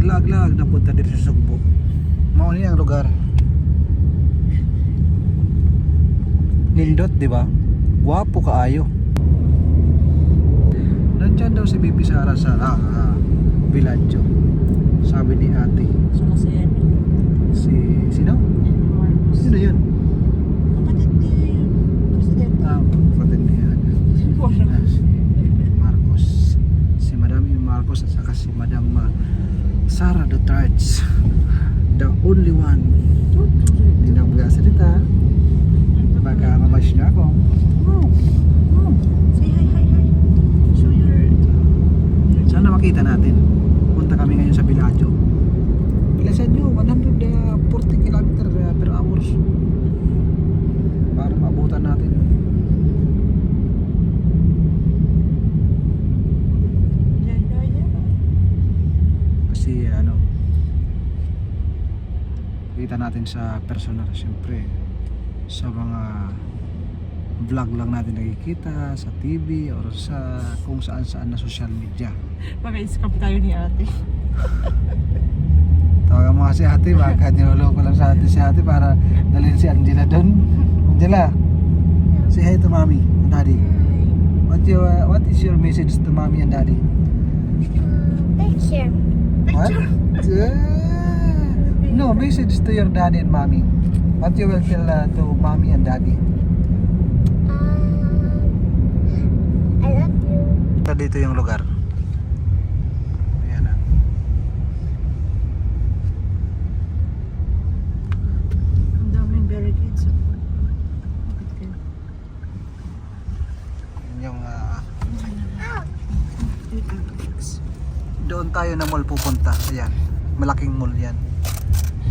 naglag-lag na punta dito sa Sugbo. Mao ni ang lugar. Nindot, di ba? Guwapo kaayo. Nandiyan daw si Bibi Sara sa Villaggio. Sabi ni ate. Sino si Emi? Sino? Marcos. Sino yun? Kapatid ni Presidente. Kapatid ni si Marcos. Si Madam Marcos at saka si Madam Sara Duterte. The only one. Hindi na magsasalita. Baka mamash niya ako. Say hi. Show your... Sana makita natin. Punta kami ngayon sa Villaggio. Bilisan nyo, 140 km per hours. Para maabutan natin. Yeah. Kasi kita natin sa personal siyempre. Sa mga vlog lang natin nakikita sa TV or sa kung saan na social media. Paka-scam tayo ni ate. Tawagan mo kasi ate, baka nilolo ko lang sa ate si ate para dalhin si Angela doon. Angela, say hi to mommy and daddy. What is your message to mommy and daddy? Picture. What? No, message to your daddy and mommy. What you will tell to mommy and daddy? I love you. Dito yung lugar. Ayan na. Ang daming barricades. Yun yung doon tayo na mall pupunta. Ayan. Malaking mall yan.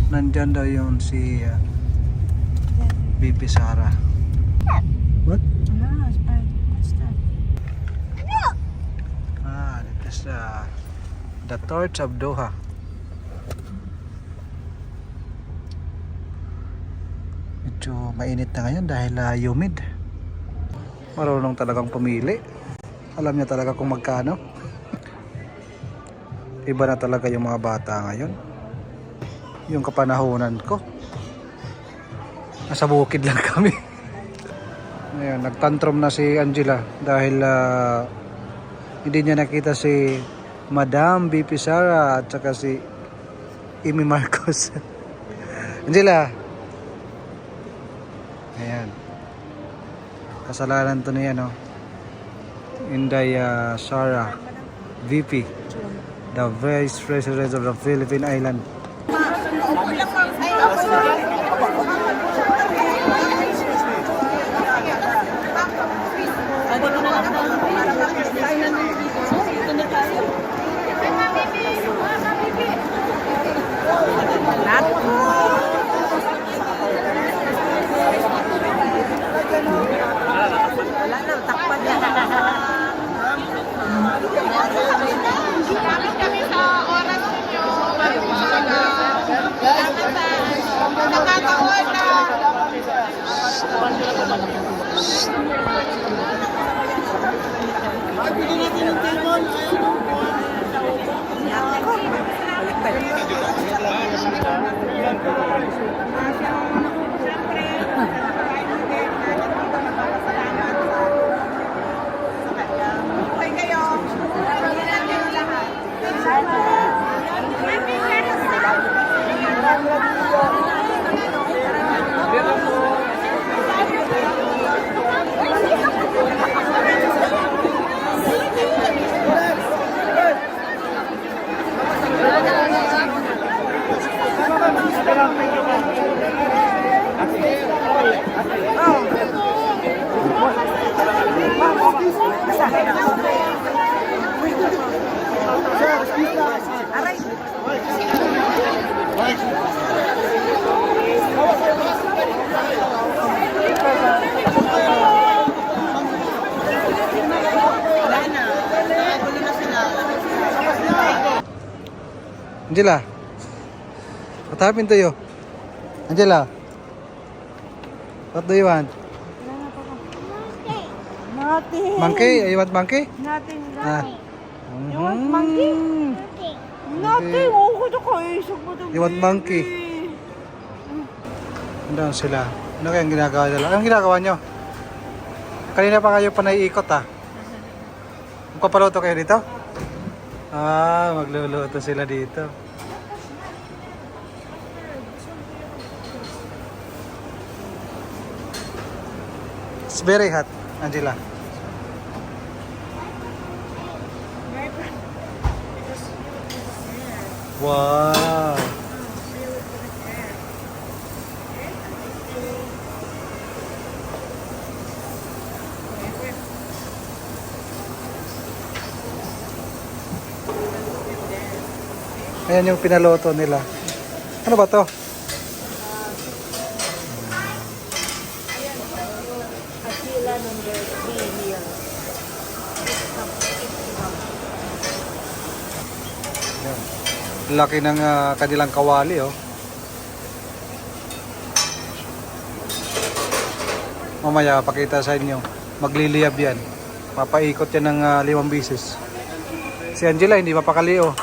Nandyan daw yung si Bibi Sara. What? What's that? This is the Torch of Doha. Medyo mainit na ngayon dahil humid. Marunong talagang pumili. Alam niya talaga kung magkano. Iba na talaga yung mga bata ngayon. Yung kapanahunan ko. Nasa bukid lang kami. Ayan, nagtantrum na si Angela dahil hindi niya nakita si Madam BP Sara at saka si Amy Marcos. Angela. Ayan. Kasalanan to niya, no? Inday Sara VP, the Vice President of the Philippine Island. Wala na, takpan na. Gamit kami sa oras ninyo. Nakakawal na. Angela, what happened to you? Angela, what do you want? Nothing. Monkey? You want monkey? Nothing. Ah. You want monkey? Okay. Nothing. Oh, Nakaisog mo itong You want monkey? Andun sila. Ano kayang ginagawa nila? Anong ginagawa nyo? Kanina pa kayo pa naiikot ah. Magpapaluto kayo dito? Ah, magluluto sila dito. It's very hot, Angela. Wow. Ayan yung pinaloto nila. Ano ba to? Aquila number 3 here. Ayan. Laki ng kanilang kawali oh. Mamaya pakita sa inyo. Magliliyab yan. Mapaikot yan ng 5 bisis. Si Angela hindi mapakali oh.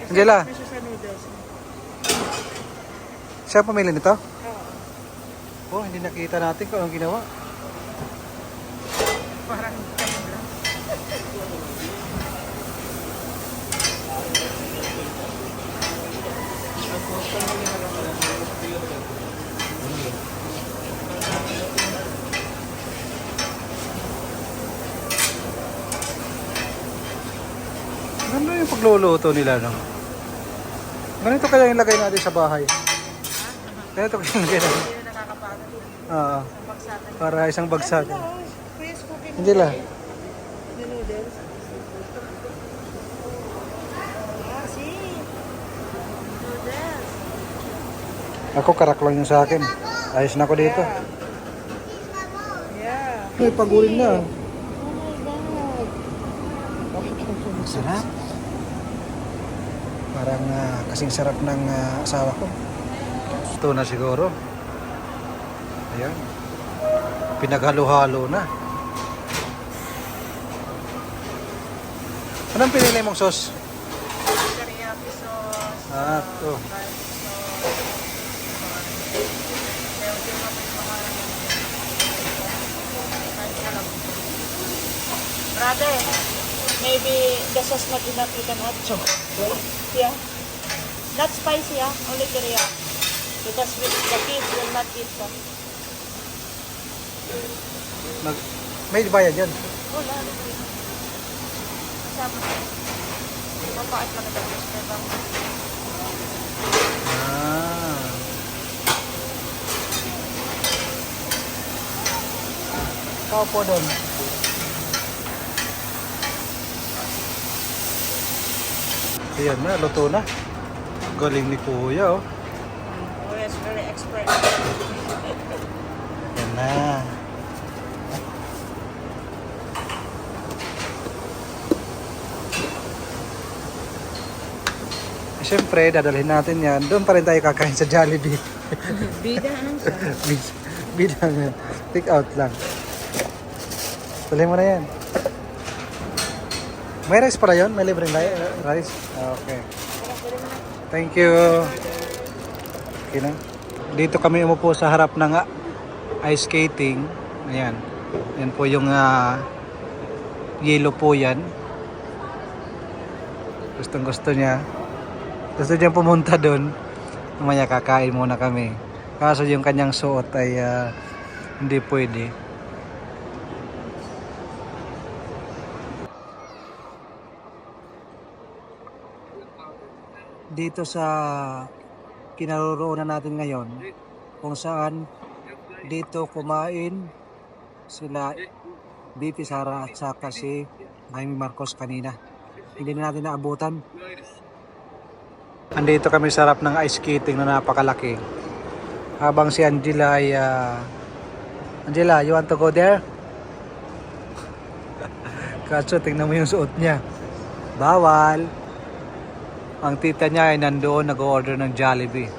Angela, Kasi sa noodles. siya pumili nito? Oh, hindi nakita natin kung anong ginawa. Parang kayo lang. Ano yung pagluluto nila, no? Ganito kaya yung lagay natin sa bahay. Ganito kaya yung lagay natin. Hindi na nakakapagod. Oo, Ang bagsakan. para isang bagsakan. Please cooking. Angela, The noodles. Ah, see? Noodles. ako karak lang yung sa akin. Ayos na ako dito. Yeah. Ay, pagulin na. Oh my God. Sarap. Parang kasing sarap ng asawa ko. Ito na siguro. Ayan. Pinaghalo-halo na. Anong pinili mong sauce? Teriyaki sauce. Ah, ito. Brother, maybe the sauce not enough, you can add chok. Yeah. Not spicy, yeah? Only teriyaki. Because the kids will not eat that. May bayad yan. Wala. Kasama. Papaat lang ito. Diba? Ah. Kaupo doon. Ayan na, luto na. Galing ni Kuya, oh. Oh, yes, very expert. Ayan na. Siyempre, dadalhin natin yan. Doon pa rin tayo kakain sa Jollibee. Bida lang siya. Bida nga. Take out lang. Tuloy mo na yan. May rice para yun? May libreng rice? Okay. Thank you. Okay na. Dito kami umupo sa harap ng ice skating. Ayan. Yan po yung yellow po yan. Gustong gusto niya. Gusto niya pumunta doon. Mamaya kakain muna kami. Kaso yung kanyang suot ay hindi pwede. Dito sa kinaroroonan natin ngayon, kung saan dito kumain sila BP Sara at saka si Jaime Marcos kanina. Hindi na natin naabutan. Andito kami sa harap ng ice skating na napakalaki. Habang si Angela ay Angela, you want to go there? Kaso tingnan mo yung suot niya. Bawal. Ang tita niya ay nandoon nag-order ng Jollibee.